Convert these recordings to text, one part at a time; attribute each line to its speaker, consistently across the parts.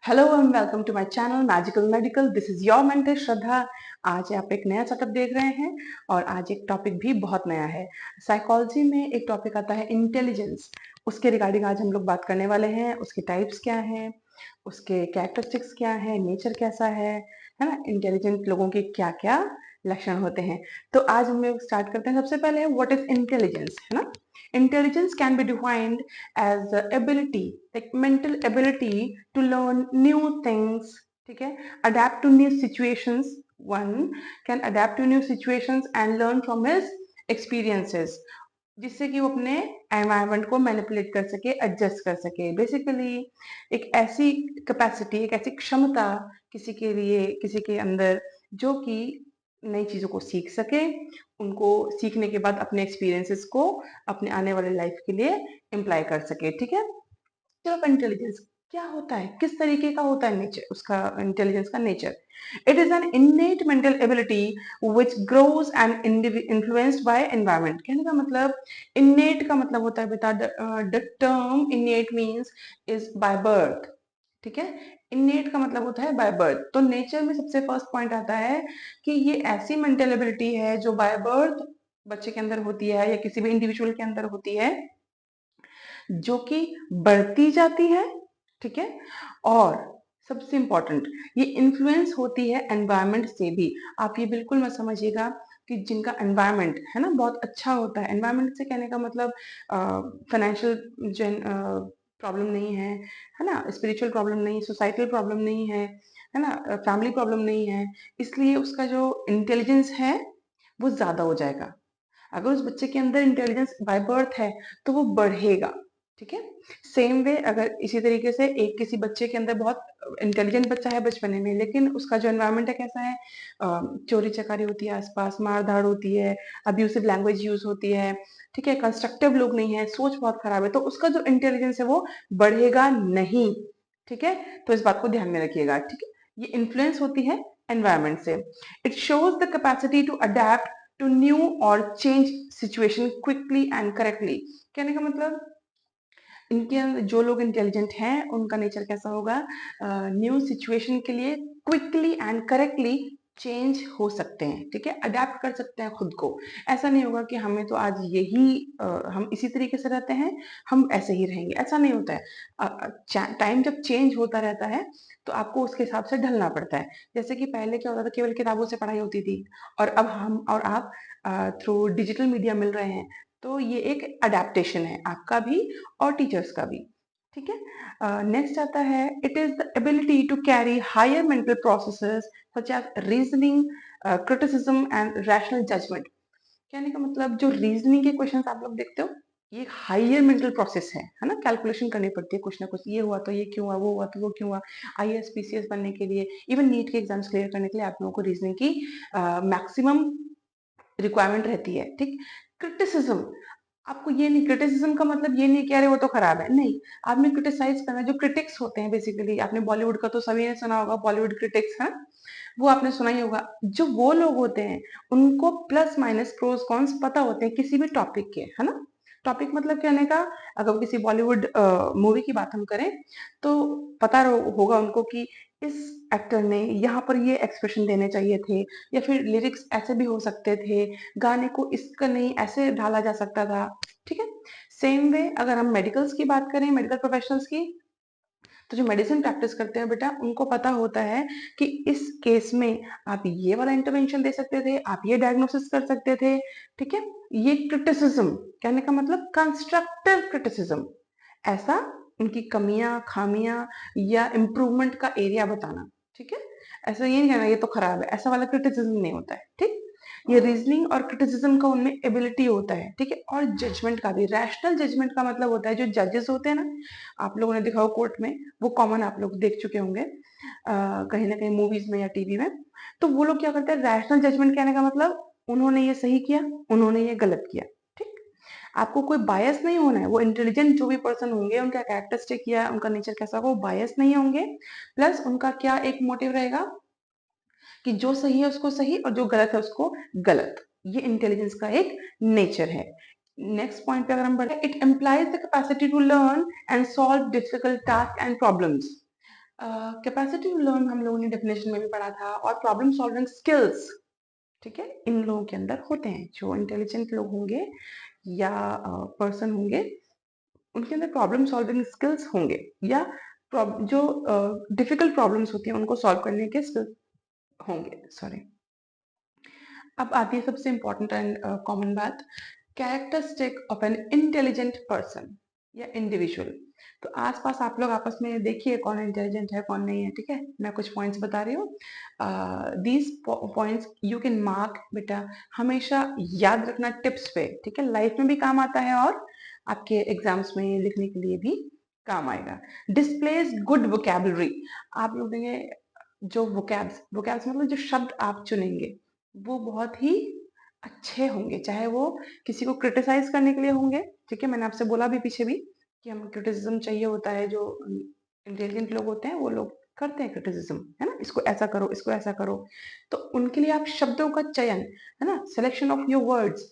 Speaker 1: Hello and welcome to my channel magical medical. This is your mentor Shraddha. आज आप एक नया सेटअप देख रहे हैं और आज एक टॉपिक भी बहुत नया है। साइकोलॉजी में एक टॉपिक आता है इंटेलिजेंस। उसके रिगार्डिंग आज हम लोग बात करने वाले हैं। उसके टाइप्स क्या हैं, उसके कैरेक्टरिस्टिक्स क्या है, नेचर कैसा है ना। इंटेलिजेंट लोगों के क्या क्या लक्षण होते हैं। तो आज हम लोग स्टार्ट करते हैं। सबसे पहले व्हाट इज इंटेलिजेंस, है ना। Intelligence can be defined as the ability, like mental ability to learn new things, ठीक है, adapt to new situations. One can adapt to new situations and learn from his experiences, जिससे कि वो अपने environment को manipulate कर सके, adjust कर सके। बेसिकली एक ऐसी कैपेसिटी, एक ऐसी क्षमता किसी के लिए, किसी के अंदर, जो कि नई चीजों को सीख सके, उनको सीखने के बाद अपने एक्सपीरियंसेस को अपने आने वाले लाइफ के लिए इम्प्लाई कर सके। ठीक है। चलो, इंटेलिजेंस क्या होता है, किस तरीके का होता है नेचर, उसका इंटेलिजेंस का nature. It is an innate mental ability which grows and influenced by environment. कहने का मतलब, इन्नेट का मतलब होता है बेटा, the term innate means is by birth. ठीक है। इन्नेट का मतलब होता है बाय बर्थ। तो नेचर में सबसे फर्स्ट पॉइंट आता है कि ये ऐसी मेंटल एबिलिटी है जो बाय बर्थ बच्चे के अंदर होती है या किसी भी इंडिविजुअल के अंदर होती है, जो कि बढ़ती जाती है। ठीक है। और सबसे इंपॉर्टेंट, ये इन्फ्लुएंस होती है एनवायरनमेंट से भी। आप ये बिल्कुल मत समझिएगा कि जिनका एनवायरनमेंट है ना बहुत अच्छा होता है, एनवायरनमेंट से कहने का मतलब फाइनेंशियल प्रॉब्लम नहीं है ना, स्पिरिचुअल प्रॉब्लम नहीं, सोसाइटल प्रॉब्लम नहीं है ना, फैमिली प्रॉब्लम नहीं है, इसलिए उसका जो इंटेलिजेंस है वो ज्यादा हो जाएगा। अगर उस बच्चे के अंदर इंटेलिजेंस बाय बर्थ है तो वो बढ़ेगा। ठीक है। सेम वे, अगर इसी तरीके से एक किसी बच्चे के अंदर बहुत इंटेलिजेंट बच्चा है बचपने में, लेकिन उसका जो एनवायरनमेंट है कैसा है, चोरी चकारी होती है आसपास, मार धाड़ होती है, अब्यूसिव लैंग्वेज यूज होती है, ठीक है, कंस्ट्रक्टिव लोग नहीं है, सोच बहुत खराब है, तो उसका जो इंटेलिजेंस है वो बढ़ेगा नहीं। ठीक है। तो इस बात को ध्यान में रखिएगा। ठीक है। ये इन्फ्लुएंस होती है एनवायरनमेंट से। It shows the capacity to adapt to new और change situation quickly and correctly. कहने का मतलब, इनके अंदर जो लोग इंटेलिजेंट हैं उनका नेचर कैसा होगा, न्यू सिचुएशन के लिए क्विकली एंड करेक्टली चेंज हो सकते हैं। ठीक है। अडेप्ट कर सकते हैं खुद को। ऐसा नहीं होगा कि हमें तो आज यही हम इसी तरीके से रहते हैं, हम ऐसे ही रहेंगे, ऐसा नहीं होता है। टाइम जब चेंज होता रहता है तो आपको उसके हिसाब से ढलना पड़ता है। जैसे कि पहले क्या होता था, केवल किताबों से पढ़ाई होती थी, और अब हम और आप थ्रू डिजिटल मीडिया मिल रहे हैं, तो ये एक अडेप्टेशन है आपका भी और टीचर्स का भी। ठीक है। नेक्स्ट आता है, it is the ability to carry higher mental processes such as reasoning, criticism and rational judgement. कहने का मतलब, जो रीजनिंग के क्वेश्चंस आप लोग देखते हो, ये हायर मेंटल प्रोसेस है ना। कैलकुलेशन करनी पड़ती है कुछ ना कुछ, ये हुआ तो ये क्यों हुआ, वो हुआ तो वो क्यों हुआ। आईएएस पीसीएस बनने के लिए, इवन नीट के एग्जाम्स क्लियर करने के लिए आप लोगों को रीजनिंग की मैक्सिमम रिक्वायरमेंट रहती है। ठीक। क्रिटिसिज्म, आपको ये नहीं, क्रिटिसिज्म का मतलब ये नहीं कि अरे वो तो खराब है, नहीं। आपने क्रिटिसाइज करना, जो क्रिटिक्स होते हैं बेसिकली, आपने बॉलीवुड का तो सभी ने सुना होगा, बॉलीवुड क्रिटिक्स है, वो आपने सुना ही होगा। जो वो लोग होते हैं उनको प्लस माइनस प्रोस कॉन्स पता होते हैं किसी भी टॉपिक के, है ना। टॉपिक मतलब कहने का, अगर किसी बॉलीवुड मूवी की बात हम करें तो पता होगा उनको कि इस एक्टर ने यहाँ पर ये एक्सप्रेशन देने चाहिए थे, या फिर लिरिक्स ऐसे भी हो सकते थे, गाने को इसका नहीं ऐसे ढाला जा सकता था। ठीक है। सेम वे, अगर हम मेडिकल्स की बात करें, मेडिकल प्रोफेशनल्स की, तो जो मेडिसिन प्रैक्टिस करते हैं बेटा, उनको पता होता है कि इस केस में आप ये वाला इंटरवेंशन दे सकते थे, आप ये डायग्नोसिस कर सकते थे। ठीक है। ये क्रिटिसिज्म, कहने का मतलब कंस्ट्रक्टिव क्रिटिसिज्म, ऐसा उनकी कमियां खामियां या इम्प्रूवमेंट का एरिया बताना। ठीक है। ऐसा ये नहीं कहना ये तो खराब है, ऐसा वाला क्रिटिसिज्म नहीं होता है। ठीक। ये रीजनिंग और क्रिटिसिज्म का उनमें एबिलिटी होता है। ठीक है। और जजमेंट का भी, रैशनल जजमेंट का मतलब होता है, जो जजेस होते हैं ना, आप लोगों ने देखा हो कोर्ट में, वो कॉमन आप लोग देख चुके होंगे कहीं ना कहीं मूवीज में या टीवी में। तो वो लोग क्या करते हैं, रैशनल जजमेंट, कहने का मतलब उन्होंने ये सही किया, उन्होंने ये गलत किया। ठीक। आपको कोई बायस नहीं होना है, वो इंटेलिजेंट जो भी पर्सन होंगे, उनका कैरेक्टरिस्टिक या उनका नेचर कैसा होगा, वो बायस नहीं होंगे। प्लस उनका क्या एक मोटिव रहेगा कि जो सही है उसको सही और जो गलत है उसको गलत। ये इंटेलिजेंस का एक नेचर है। नेक्स्ट पॉइंट पे अगर हम बढ़े, it employs the capacity to learn and solve difficult task and problems. Capacity to learn हम लोगों ने डेफिनेशन में भी पढ़ा था, और प्रॉब्लम सॉल्विंग स्किल्स, ठीक है, इन लोगों के अंदर होते हैं। जो इंटेलिजेंट लोग होंगे या पर्सन होंगे, उनके अंदर प्रॉब्लम सॉल्विंग स्किल्स होंगे, या जो डिफिकल्ट प्रॉब्लम्स होती हैं उनको सॉल्व करने के स्किल्स होंगे। सॉरी। अब आती है सबसे इम्पोर्टेंट एंड कॉमन बात, characteristic of an intelligent person या इंडिविजुअल। तो आसपास आप लोग आपस में देखिए कौन इंटेलिजेंट है कौन नहीं है, ठीक है। मैं कुछ पॉइंट्स बता रही हूँ, these points you can mark बेटा, हमेशा याद रखना टिप्स पे, ठीक है, लाइफ में भी काम आता है और आपके एग्जाम्स में लिखने के लिए भी काम आएगा। डिस्प्लेस गुड वोकेबलरी, आप लोग देंगे जो वोकैब्स वोकैब्स मतलब जो शब्द आप चुनेंगे वो बहुत ही अच्छे होंगे, चाहे वो किसी को क्रिटिसाइज करने के लिए होंगे, ठीक है। मैंने आपसे बोला भी पीछे भी कि हम क्रिटिसिज्म चाहिए होता है, जो इंटेलिजेंट लोग होते हैं वो लोग करते हैं क्रिटिसिज्म, है ना, इसको ऐसा करो इसको ऐसा करो। तो उनके लिए आप शब्दों का चयन, है ना, selection of your words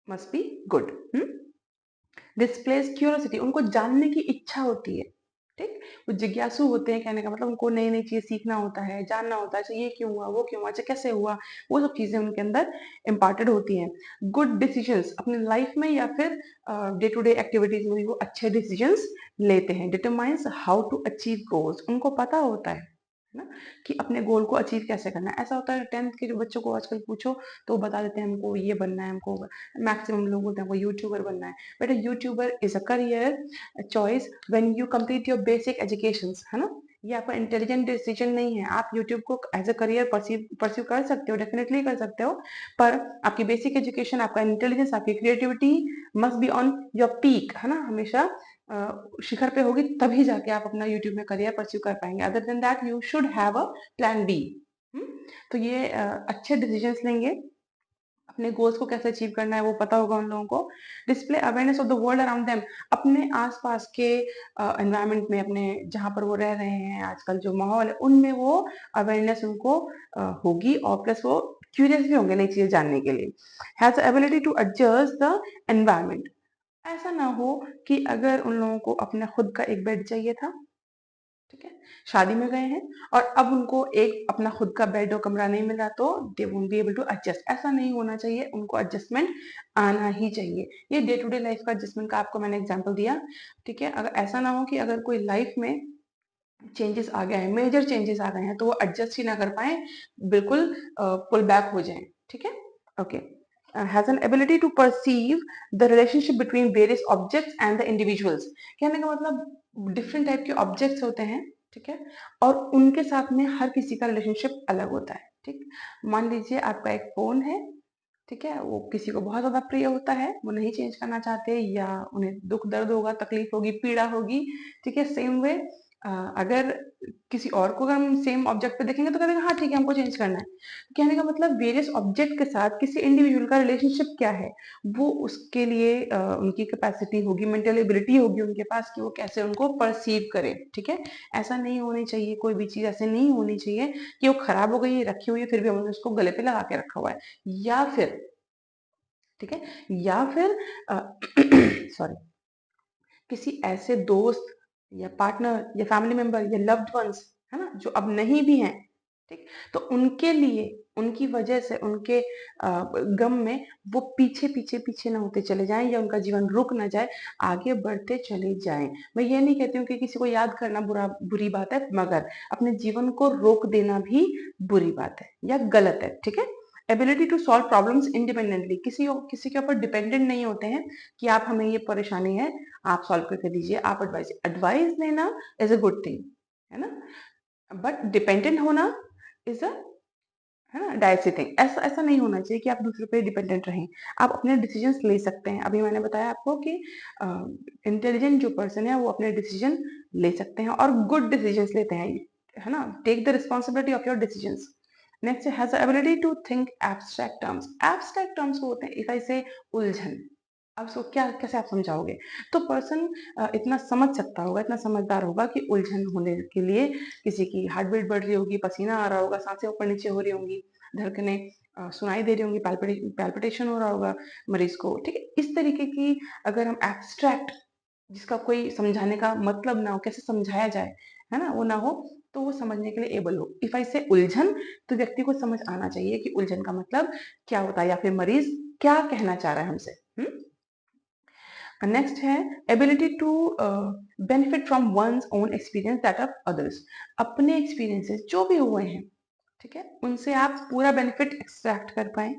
Speaker 1: must be good. Displace curiosity, उनको जानने की इच्छा होती है, ठीक, वो जिज्ञासु होते हैं, कहने का मतलब उनको नई नई चीज सीखना होता है, जानना होता है, अच्छा ये क्यों हुआ वो क्यों हुआ, अच्छा कैसे हुआ, वो सब चीजें उनके अंदर इम्पार्टेड होती हैं। गुड डिसीजंस, अपनी लाइफ में या फिर डे टू डे एक्टिविटीज में भी वो अच्छे डिसीजंस लेते हैं। Determines how to achieve goals, उनको पता होता है ना कि अपने गोल को अचीव कैसे करना है। ऐसा होता है 10th के जो बच्चों को आजकल पूछो तो वो बता देते हैं हमको ये बनना है, हमको मैक्सिमम लोग बोलते हैं हमको यूट्यूबर बनना है। But YouTuber is a career choice when you complete your basic education, है ना। ये आपका इंटेलिजेंट डिसीजन नहीं है। आप यूट्यूब को एज अ करियर परस्यू कर सकते हो, डेफिनेटली कर सकते हो, पर आपकी बेसिक एजुकेशन, आपका इंटेलिजेंस, आपकी creativity must be on your peak, है ना, हमेशा शिखर पे होगी, तभी जाके आप अपना यूट्यूब में करियर परस्यू कर पाएंगे। Other than that you should have a plan B. तो ये अच्छे डिसीजंस लेंगे, अपने गोल्स को कैसे अचीव करना है वो पता होगा उन लोगों को। Display awareness of the world around them, अपने आसपास के एनवायरनमेंट में, अपने जहाँ पर वो रह रहे हैं आजकल जो माहौल है उनमें वो अवेयरनेस उनको होगी, और प्लस वो क्यूरियस भी होंगे नई चीजें जानने के लिए। Has ability to adjust the environment, ऐसा ना हो कि अगर उन लोगों को अपना खुद का एक बेड चाहिए था, ठीक है, शादी में गए हैं और अब उनको एक अपना खुद का बेड और कमरा नहीं मिला, तो they won't be able to adjust. ऐसा नहीं होना चाहिए, उनको एडजस्टमेंट आना ही चाहिए। ये डे टू डे लाइफ का एडजस्टमेंट का आपको मैंने एग्जांपल दिया, ठीक है। अगर ऐसा ना हो कि अगर कोई लाइफ में चेंजेस आ गए हैं, मेजर चेंजेस आ गए हैं, तो वो एडजस्ट ही ना कर पाए, बिल्कुल पुल बैक हो जाए, ठीक है। Okay. Has an ability to perceive the relationship between various objects and the individuals, कहने का मतलब डिफरेंट टाइप के ऑब्जेक्ट्स होते हैं, ठीक है, और उनके साथ में हर किसी का रिलेशनशिप अलग होता है, ठीक। मान लीजिए आपका एक फोन है, ठीक है, वो किसी को बहुत ज्यादा प्रिय होता है, वो नहीं चेंज करना चाहते, या उन्हें दुख दर्द होगा, तकलीफ होगी, पीड़ा होगी, ठीक है। सेम वे अगर किसी और को अगर हम सेम ऑब्जेक्ट पे देखेंगे तो कहेंगे हाँ ठीक है हमको चेंज करना है। कहने का मतलब वेरियस ऑब्जेक्ट के साथ किसी इंडिविजुअल का रिलेशनशिप क्या है, वो उसके लिए उनकी कैपेसिटी होगी, मेंटल एबिलिटी होगी उनके पास कि वो कैसे उनको परसीव करे, ठीक है। ऐसा नहीं होनी चाहिए, कोई भी चीज ऐसे नहीं होनी चाहिए कि वो खराब हो गई है, रखी हुई है, फिर भी हमने उसको गले पे लगा के रखा हुआ है, या फिर, ठीक है, या फिर सॉरी किसी ऐसे दोस्त या पार्टनर या फैमिली मेंबर या लव्ड वंस, है ना, जो अब नहीं भी हैं, ठीक, तो उनके लिए, उनकी वजह से, उनके गम में वो पीछे पीछे पीछे ना होते चले जाएं, या उनका जीवन रुक ना जाए, आगे बढ़ते चले जाएं। मैं ये नहीं कहती हूँ कि किसी को याद करना बुरी बात है, मगर अपने जीवन को रोक देना भी बुरी बात है या गलत है, ठीक है। Ability to solve problems independently, किसी के ऊपर डिपेंडेंट नहीं होते हैं कि आप, हमें ये परेशानी है आप सॉल्व करके दीजिए, आप एडवाइस एडवाइस देना इज अ गुड थिंग, है ना, बट डिपेंडेंट होना इज अ, है ना, डायसी थिंग। ऐसा ऐसा नहीं होना चाहिए कि आप दूसरों पे डिपेंडेंट रहें, आप अपने डिसीजंस ले सकते हैं। अभी मैंने बताया आपको कि इंटेलिजेंट जो पर्सन है वो अपने डिसीजन ले सकते हैं और गुड डिसीजंस लेते हैं, है ना, take the responsibility of your decisions. Next has the ability to think abstract terms, abstract terms को होते हैं इफ आई से उलझन, अब उसको क्या कैसे आप समझाओगे, तो पर्सन इतना समझ सकता होगा, इतना समझदार होगा कि उलझन होने के लिए किसी की हार्ट बीट बढ़ रही होगी, पसीना आ रहा होगा, सांसें ऊपर नीचे हो रही होंगी, धड़कने सुनाई दे रही होंगी, पैल्पिटेशन हो रहा होगा मरीज को, ठीक है। इस तरीके की अगर हम एब्स्ट्रैक्ट, जिसका कोई समझाने का मतलब ना हो, कैसे समझाया जाए, है ना, वो ना हो तो वो समझने के लिए एबल हो। इफ आई से उलझन, तो व्यक्ति को समझ आना चाहिए कि उलझन का मतलब क्या होता है या फिर मरीज क्या कहना चाह रहा है हमसे। नेक्स्ट है ability to benefit from one's own experience that of others. अपने एक्सपीरियंसेस जो भी हुए हैं, ठीक है, उनसे आप पूरा बेनिफिट एक्सट्रैक्ट कर पाए,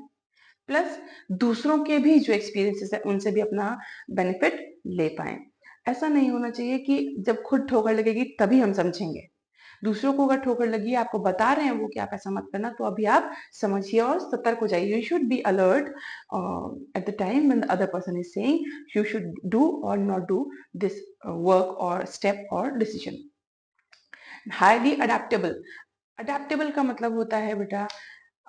Speaker 1: प्लस दूसरों के भी जो एक्सपीरियंसेस है उनसे भी अपना बेनिफिट ले पाए। ऐसा नहीं होना चाहिए कि जब खुद ठोकर लगेगी तभी हम समझेंगे। दूसरों को अगर ठोकर लगी, आपको बता रहे हैं वो कि आप ऐसा मत करना, तो अभी आप समझिए और सतर्क हो जाइए। You should be alert at the time when the other person is saying you should do और नॉट डू दिस वर्क और स्टेप और डिसीजन। Highly adaptable. अडेप्टेबल का मतलब होता है बेटा,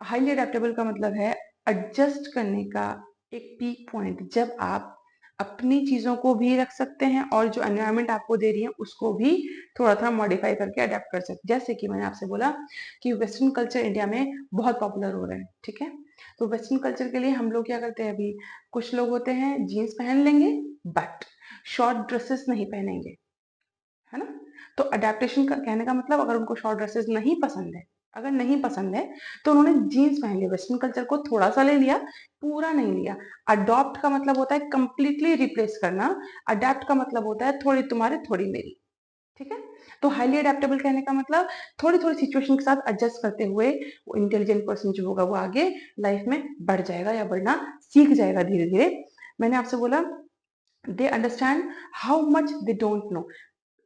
Speaker 1: हाईली अडेप्टेबल का मतलब है एडजस्ट करने का एक पीक पॉइंट, जब आप अपनी चीजों को भी रख सकते हैं और जो एनवायरनमेंट आपको दे रही है उसको भी थोड़ा थोड़ा मॉडिफाई करके अडेप्ट कर सकते। जैसे कि मैंने आपसे बोला कि वेस्टर्न कल्चर इंडिया में बहुत पॉपुलर हो रहा है, ठीक है, तो वेस्टर्न कल्चर के लिए हम लोग क्या करते हैं, अभी कुछ लोग होते हैं जीन्स पहन लेंगे बट शॉर्ट ड्रेसेस नहीं पहनेंगे, है ना। तो अडेप्टेशन का कहने का मतलब, अगर उनको शॉर्ट ड्रेसेस नहीं पसंद है, अगर नहीं पसंद है तो उन्होंने जीन्स पहन लिया, वेस्टर्न कल्चर को थोड़ा सा ले लिया, पूरा नहीं लिया। अडॉप्ट का मतलब होता है कंप्लीटली रिप्लेस करना, अडेप्ट का मतलब होता है थोड़ी तुम्हारी थोड़ी मेरी, ठीक है। तो हाईली अडेप्टेबल कहने का मतलब थोड़ी थोड़ी सिचुएशन के साथ एडजस्ट करते हुए वो इंटेलिजेंट पर्सन जो होगा वो आगे लाइफ में बढ़ जाएगा या बढ़ना सीख जाएगा धीरे धीरे। मैंने आपसे बोला they understand how much they don't know.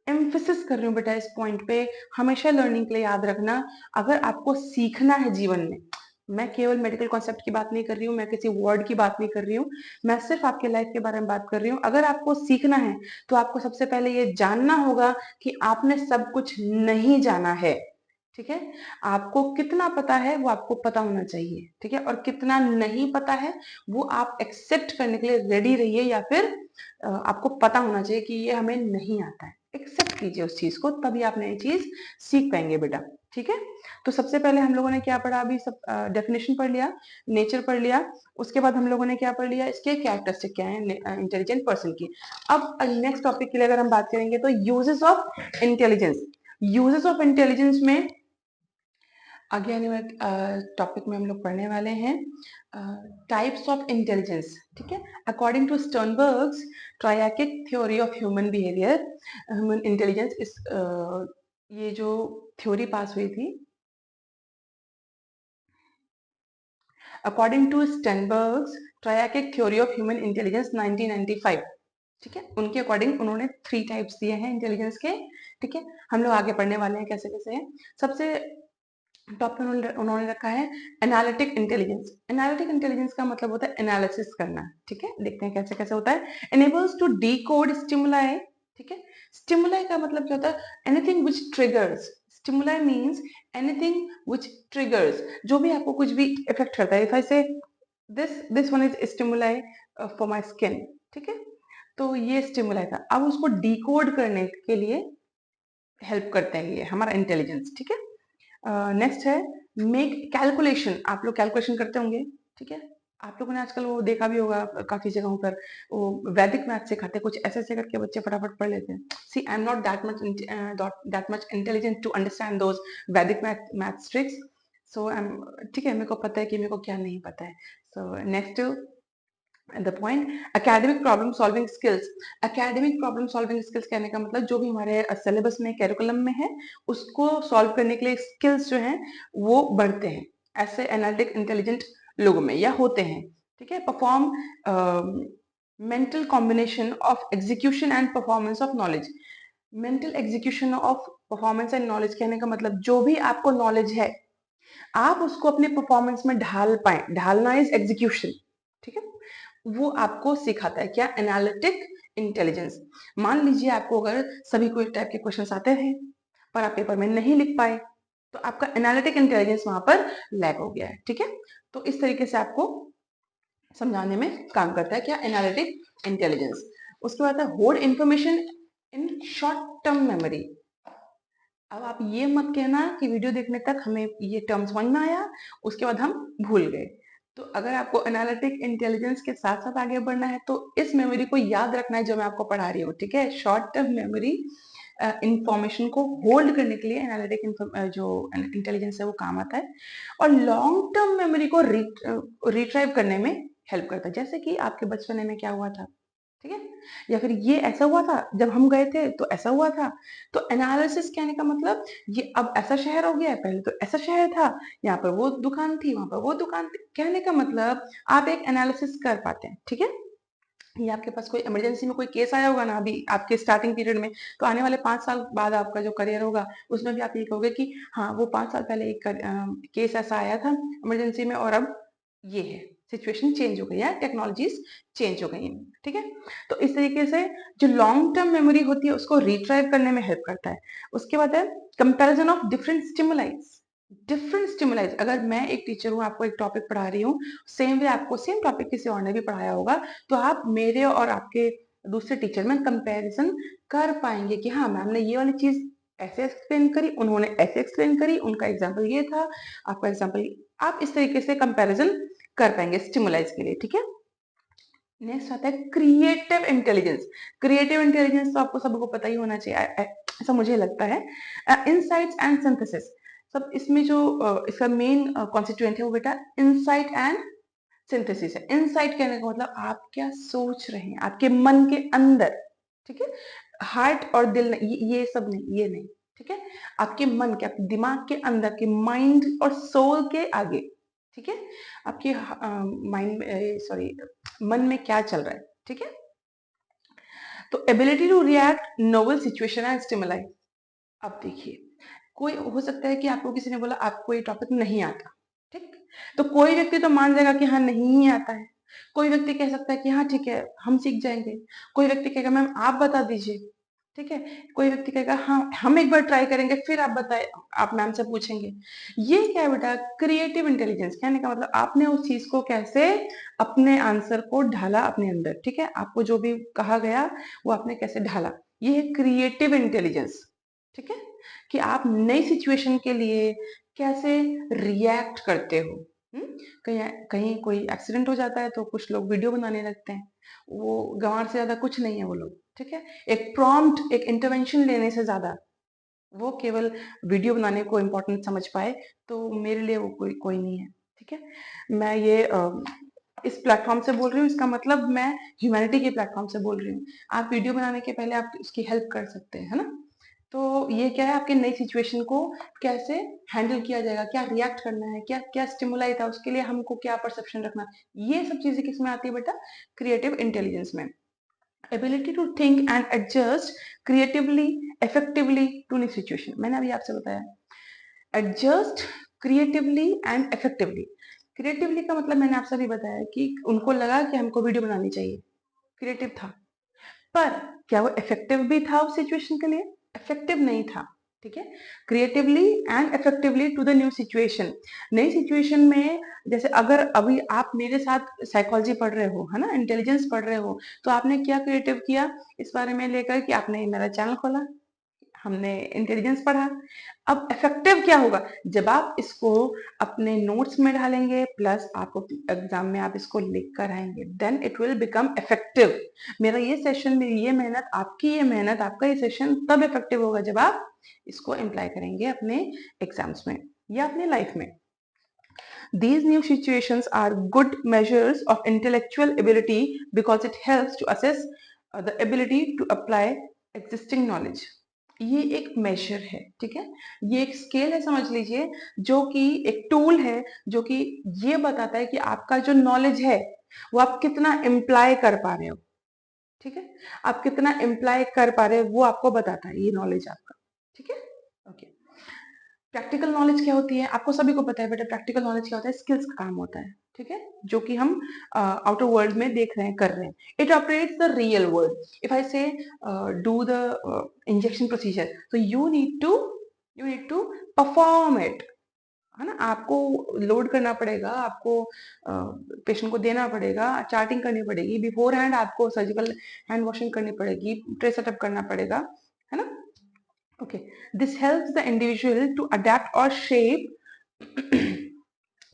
Speaker 1: Emphasis कर रही हूँ बेटा इस पॉइंट पे, हमेशा लर्निंग के लिए याद रखना, अगर आपको सीखना है जीवन में, मैं केवल मेडिकल कॉन्सेप्ट की बात नहीं कर रही हूँ, मैं किसी वर्ड की बात नहीं कर रही हूँ, मैं सिर्फ आपके लाइफ के बारे में बात कर रही हूँ। अगर आपको सीखना है तो आपको सबसे पहले ये जानना होगा कि आपने सब कुछ नहीं जाना है, ठीक है। आपको कितना पता है वो आपको पता होना चाहिए, ठीक है, और कितना नहीं पता है वो आप एक्सेप्ट करने के लिए रेडी रहिए, या फिर आपको पता होना चाहिए कि ये हमें नहीं आता है, एक्सेप्ट कीजिए उस चीज को, तभी आप नई चीज सीख पाएंगे बेटा, ठीक है। तो सबसे पहले हम लोगों ने क्या पढ़ा, अभी सब डेफिनेशन पढ़ लिया, नेचर पढ़ लिया, उसके बाद हम लोगों ने क्या पढ़ लिया, इसके कैरेक्टरिस्टिक क्या है इंटेलिजेंट पर्सन की। अब नेक्स्ट टॉपिक के लिए अगर हम बात करेंगे तो uses of intelligence. Uses of intelligence में आगे आने वाले टॉपिक में हम लोग पढ़ने वाले हैं टाइप्स ऑफ इंटेलिजेंस, ठीक है। According to Sternberg's triarchic theory of human behaviour, human intelligence, इस ये जो थ्योरी पास हुई थी, according to Sternberg's triarchic theory of human intelligence 1995, ठीक है, उनके अकॉर्डिंग उन्होंने 3 टाइप्स दिए हैं इंटेलिजेंस के, ठीक है। हम लोग आगे पढ़ने वाले हैं कैसे कैसे हैं। सबसे टॉप पे उन्होंने रखा है एनालिटिक इंटेलिजेंस। एनालिटिक इंटेलिजेंस का मतलब होता है एनालिसिस करना, ठीक है, देखते हैं कैसे कैसे होता है। एनेबल्स टू डिकोड स्टिमुलाई, ठीक है। स्टिमुलाई का मतलब क्या होता है, anything which triggers, stimuli means anything which triggers, जो भी आपको कुछ भी इफेक्ट करता है। इफ आई से this one is stimuli for my skin, ठीक है, तो ये स्टिमुलाई था। अब उसको डिकोड करने के लिए हेल्प करते हैं ये हमारा इंटेलिजेंस, ठीक है। नेक्स्ट है मेक कैलकुलेशन। आप लोग कैलकुलेशन करते होंगे, ठीक है। आप लोगों ने आजकल वो देखा भी होगा काफी जगहों पर, वो वैदिक मैथ सिखाते हैं, कुछ ऐसे ऐसे करके बच्चे फटाफट पढ़ लेते हैं। See I am not that much intelligent to understand those Vedic math tricks, so I am, ठीक है, मेरे को पता है कि मेरे को क्या नहीं पता है। So next the point academic problem solving skills. Academic problem solving skills कहने का मतलब जो भी हमारे सिलेबस में कैरिकुलम में है उसको सॉल्व करने के लिए स्किल्स जो हैं वो बढ़ते हैं ऐसे एनालिटिक इंटेलिजेंट लोगों में या होते हैं, ठीक है। Perform mental combination of execution and performance of knowledge. Mental execution of performance and knowledge कहने का मतलब जो भी आपको नॉलेज है आप उसको अपने परफॉर्मेंस में ढाल पाए, ढालना इज एग्जीक्यूशन, ठीक है। वो आपको सिखाता है क्या, एनालिटिक इंटेलिजेंस। मान लीजिए आपको अगर सभी कोई टाइप के क्वेश्चंस आते हैं पर आप पेपर में नहीं लिख पाए, तो आपका एनालिटिक इंटेलिजेंस वहां पर लैग हो गया है, ठीक है। तो इस तरीके से आपको समझाने में काम करता है क्या, एनालिटिक इंटेलिजेंस। उसके बाद है hold information in short term memory. अब आप ये मत कहना कि वीडियो देखने तक हमें ये टर्म समझ में आया उसके बाद हम भूल गए। तो अगर आपको एनालिटिक इंटेलिजेंस के साथ साथ आगे बढ़ना है तो इस मेमोरी को याद रखना है जो मैं आपको पढ़ा रही हूँ, ठीक है। शॉर्ट टर्म मेमोरी इंफॉर्मेशन को होल्ड करने के लिए एनालिटिक जो इंटेलिजेंस है वो काम आता है, और लॉन्ग टर्म मेमोरी को रिट्राइव करने में हेल्प करता है। जैसे कि आपके बचपन में क्या हुआ था, ठीक है, या फिर ये ऐसा हुआ था जब हम गए थे तो ऐसा हुआ था। तो एनालिसिस कहने का मतलब ये अब ऐसा शहर हो गया है, पहले तो ऐसा शहर था, यहाँ पर वो दुकान थी, वहां पर वो दुकान थी। कहने का मतलब आप एक एनालिसिस कर पाते हैं, ठीक है। ये आपके पास कोई इमरजेंसी में कोई केस आया होगा ना अभी आपके स्टार्टिंग पीरियड में, तो आने वाले 5 साल बाद आपका जो करियर होगा उसमें भी आप ये कहोगे कि हाँ वो 5 साल पहले एक केस ऐसा आया था इमरजेंसी में, और अब ये है, सिचुएशन चेंज हो गई है, टेक्नोलॉजीज चेंज हो गई हैं, ठीक है। तो इस तरीके से जो लॉन्ग टर्म मेमोरी होती है उसको रिट्राइव करने में हेल्प करता है। उसके बाद है कंपैरिजन ऑफ डिफरेंट स्टिमुलाइज। अगर मैं एक टीचर हूँ, आपको एक टॉपिक पढ़ा रही हूँ, सेम वे आपको सेम टॉपिक किसी और ने भी पढ़ाया होगा, तो आप मेरे और आपके दूसरे टीचर में कंपैरिजन कर पाएंगे कि हाँ मैम ने ये वाली चीज ऐसे एक्सप्लेन करी, उन्होंने ऐसे एक्सप्लेन करी, उनका एग्जाम्पल ये था, आपका एग्जाम्पल, आप इस तरीके से कंपैरिजन कर पाएंगे स्टिमुलाइज के लिए, ठीक है। नेक्स्ट आता है क्रिएटिव इंटेलिजेंस। क्रिएटिव इंटेलिजेंस तो आपको सबको पता ही होना चाहिए, ऐसा मुझे लगता है। इनसाइट्स एंड सिंथेसिस, सब इसमें जो इसका मेन कॉन्स्टिट्यूएंट है वो बेटा इनसाइट एंड सिंथेसिस है। इनसाइट कहने का मतलब आप क्या सोच रहे हैं आपके मन के अंदर, ठीक है। हार्ट और दिल नहीं, ये सब नहीं, ये नहीं, ठीक है। आपके मन के, आपके दिमाग के अंदर के, माइंड और सोल के आगे, ठीक है, आपके माइंड में, सॉरी, मन में क्या चल रहा है, ठीक है। तो ability to react novel situation and stimuli. अब देखिए, कोई हो सकता है कि आपको किसी ने बोला आपको ये टॉपिक नहीं आता, ठीक, तो कोई व्यक्ति तो मान जाएगा कि हाँ नहीं ही आता है, कोई व्यक्ति कह सकता है कि हाँ ठीक है हम सीख जाएंगे, कोई व्यक्ति कहेगा मैम आप बता दीजिए, ठीक है, कोई व्यक्ति कहेगा हाँ हम एक बार ट्राई करेंगे फिर आप बताए, आप मैम से पूछेंगे। ये क्या है बेटा, क्रिएटिव इंटेलिजेंस। कहने का मतलब आपने उस चीज को कैसे, अपने आंसर को ढाला अपने अंदर, ठीक है, आपको जो भी कहा गया वो आपने कैसे ढाला, ये है क्रिएटिव इंटेलिजेंस, ठीक है, कि आप नई सिचुएशन के लिए कैसे रिएक्ट करते हो। कहीं कहीं कोई एक्सीडेंट हो जाता है तो कुछ लोग वीडियो बनाने लगते हैं, वो गंवार से ज्यादा कुछ नहीं है वो लोग, ठीक है। एक प्रॉम्प्ट, एक इंटरवेंशन लेने से ज्यादा वो केवल वीडियो बनाने को इम्पोर्टेंट समझ पाए, तो मेरे लिए वो कोई कोई नहीं है, ठीक है। मैं ये इस प्लेटफॉर्म से बोल रही हूँ, इसका मतलब मैं ह्यूमैनिटी के प्लेटफॉर्म से बोल रही हूँ। आप वीडियो बनाने के पहले आप उसकी हेल्प कर सकते हैं, है ना। तो ये क्या है, आपके नई सिचुएशन को कैसे हैंडल किया जाएगा, क्या रिएक्ट करना है, क्या क्या स्टिमुलाई था, उसके लिए हमको क्या परसेप्शन रखना, ये सब चीजें किसमें आती है बेटा, क्रिएटिव इंटेलिजेंस में। Ability to think and adjust creatively effectively to new situation, मैंने अभी आपसे बताया adjust creatively and effectively. Creatively का मतलब मैंने आपसे भी बताया कि उनको लगा कि हमको वीडियो बनानी चाहिए, क्रिएटिव था, पर क्या वो इफेक्टिव भी था उस सिचुएशन के लिए, इफेक्टिव नहीं था, ठीक है। Creatively and effectively to the new situation. नई सिचुएशन में, जैसे अगर अभी आप मेरे साथ साइकोलॉजी पढ़ रहे हो, है ना, इंटेलिजेंस पढ़ रहे हो, तो आपने क्या क्रिएटिव किया इस बारे में लेकर कि आपने मेरा चैनल खोला, हमने इंटेलिजेंस पढ़ा। अब इफेक्टिव क्या होगा, जब आप इसको अपने नोट्स में डालेंगे प्लस आपको एग्जाम में आप इसको लिख कर आएंगे, then it will become effective. मेरा ये सेशन, मेरी ये मेहनत, आपकी ये मेहनत, आपका ये सेशन तब इफेक्टिव होगा जब आप इसको अप्लाई करेंगे अपने एग्जाम्स में या अपने लाइफ में। These new situations are good measures of intellectual ability because it helps to assess the ability to apply existing knowledge. ये एक मेजर है, ठीक है, ये एक स्केल है समझ लीजिए, जो कि एक टूल है जो कि ये बताता है कि आपका जो नॉलेज है वो आप कितना इम्प्लाई कर पा रहे हो, ठीक है, आप कितना इम्प्लाई कर पा रहे हो वो आपको बताता है ये नॉलेज आपका, ठीक है। ओके, प्रैक्टिकल नॉलेज क्या होती है, आपको सभी को पता है बेटा, प्रैक्टिकल नॉलेज क्या होता है, स्किल्स का काम होता है, ठीक है, जो कि हम आउटर वर्ल्ड में देख रहे हैं, कर रहे हैं। It operates the real world. If I say do the injection procedure, तो you need to perform it, है ना, आपको लोड करना पड़ेगा, आपको पेशेंट को देना पड़ेगा, चार्टिंग करनी पड़ेगी, बिफोर हैंड आपको सर्जिकल हैंड वॉशिंग करनी पड़ेगी, ट्रे सेटअप करना पड़ेगा, है ना। Okay, this helps the individual to adapt or shape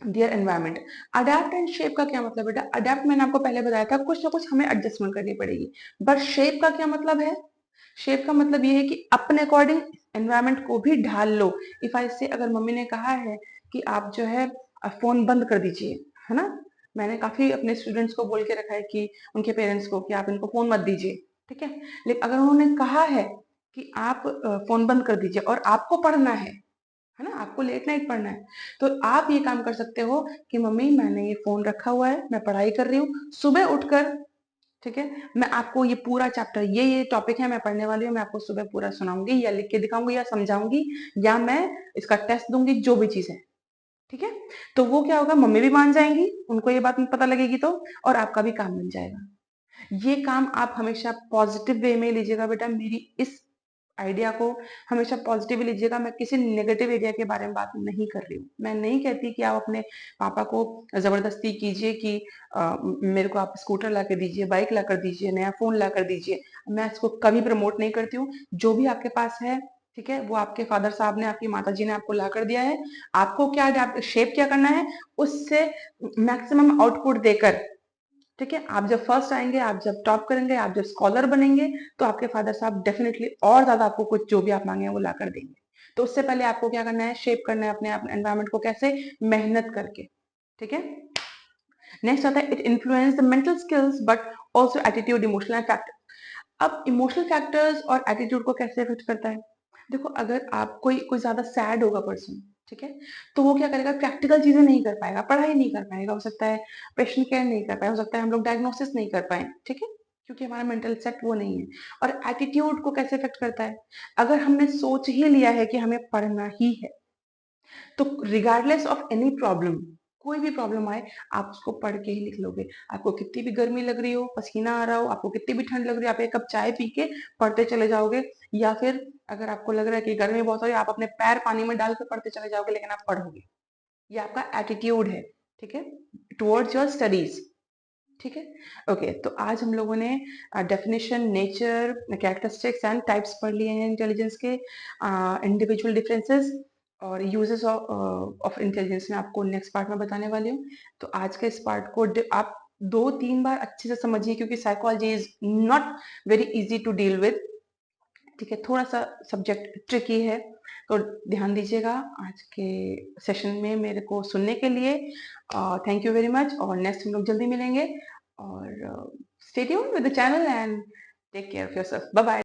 Speaker 1: their environment. Adapt and shape का क्या मतलब बेटा, adapt मैंने आपको पहले बताया था, कुछ ना कुछ हमें एडजस्टमेंट करनी पड़ेगी, बट shape का क्या मतलब है, शेप का मतलब ये है कि अपने अकॉर्डिंग एनवायरनमेंट को भी ढाल लो। इफ आई से अगर मम्मी ने कहा है कि आप जो है फोन बंद कर दीजिए, है ना? मैंने काफी अपने स्टूडेंट्स को बोल के रखा है कि उनके पेरेंट्स को कि आप इनको फोन मत दीजिए, ठीक है? लेकिन अगर उन्होंने कहा है कि आप फोन बंद कर दीजिए और आपको पढ़ना है ना? आपको लेट नाइट पढ़ना है, तो आप ये काम कर सकते हो कि मम्मी मैंने ये फोन रखा हुआ है, मैं पढ़ाई कर रही हूँ, सुबह उठकर, ठीक है, मैं आपको ये पूरा चैप्टर, ये टॉपिक है मैं पढ़ने वाली हूँ, मैं आपको सुबह पूरा सुनाऊंगी या लिख के दिखाऊंगी या समझाऊंगी या मैं इसका टेस्ट दूंगी, जो भी चीज है, ठीक है? तो वो क्या होगा, मम्मी भी मान जाएंगी, उनको ये बात पता लगेगी तो, और आपका भी काम बन जाएगा। ये काम आप हमेशा पॉजिटिव वे में लीजिएगा बेटा, मेरी इस आइडिया को हमेशा पॉजिटिव लीजिएगा। मैं किसी नेगेटिव एरिया के बारे में बात नहीं कर रही हूँ। मैं नहीं कहती कि आप अपने पापा को जबरदस्ती कीजिए कि मेरे को आप स्कूटर ला कर दीजिए, बाइक ला कर दीजिए, नया फोन ला कर दीजिए। मैं इसको कभी प्रमोट नहीं करती हूँ। जो भी आपके पास है, ठीक है, वो आपके फादर साहब ने, आपकी माता जी ने आपको ला कर दिया है। आपको क्या शेप क्या करना है, उससे मैक्सिमम आउटपुट देकर, ठीक है, आप जब फर्स्ट आएंगे, आप जब टॉप करेंगे, आप जब स्कॉलर बनेंगे, तो आपके फादर साहब डेफिनेटली और ज्यादा आपको कुछ जो भी आप मांगे वो ला कर देंगे। तो उससे पहले आपको क्या करना है, शेप करना है अपने एनवायरमेंट को, कैसे? मेहनत करके, ठीक है? नेक्स्ट आता है, it influence the mental skills but also attitude, emotional factor. अब इमोशनल फैक्टर्स और एटीट्यूड को कैसे इफेक्ट करता है? देखो, अगर आप कोई कोई ज्यादा सैड होगा पर्सन, ठीक है, तो वो क्या करेगा, प्रैक्टिकल चीजें नहीं कर पाएगा, पढ़ाई नहीं कर पाएगा, हो सकता है पेशेंट केयर नहीं कर पाए, हो सकता है हम लोग डायग्नोसिस नहीं कर पाए, ठीक है, क्योंकि हमारा मेंटल सेट वो नहीं है। और एटीट्यूड को कैसे इफेक्ट करता है? अगर हमने सोच ही लिया है कि हमें पढ़ना ही है, तो रिगार्डलेस ऑफ एनी प्रॉब्लम, कोई भी प्रॉब्लम आए, आप उसको पढ़ के ही लिख लोगे। आपको कितनी भी गर्मी लग रही हो, पसीना आ रहा हो, आपको कितनी भी ठंड लग रही हो, आप एक कप चाय पी के पढ़ते चले जाओगे। या फिर अगर आपको लग रहा है कि गर्मी बहुत हो रही है, आप अपने पैर पानी में डाल के पढ़ते चले जाओगे, लेकिन आप पढ़ोगे। ये आपका एटीट्यूड है, ठीक है, टुवर्ड्स योर स्टडीज, ठीक है। ओके, तो आज हम लोगों ने definition, nature, characteristics and types पढ़ लिए हैं इंटेलिजेंस के, इंडिविजुअल डिफरेंसेस और यूजेस ऑफ इंटेलिजेंस में आपको नेक्स्ट पार्ट में बताने वाली हूँ। तो आज के इस पार्ट को आप 2-3 बार अच्छे से समझिए, क्योंकि psychology is not very easy to deal with, ठीक है, थोड़ा सा सब्जेक्ट ट्रिकी है। तो ध्यान दीजिएगा आज के सेशन में मेरे को सुनने के लिए। थैंक यू वेरी मच, और नेक्स्ट हम लोग जल्दी मिलेंगे। और stay tuned with the channel and take care of yourself. Bye bye.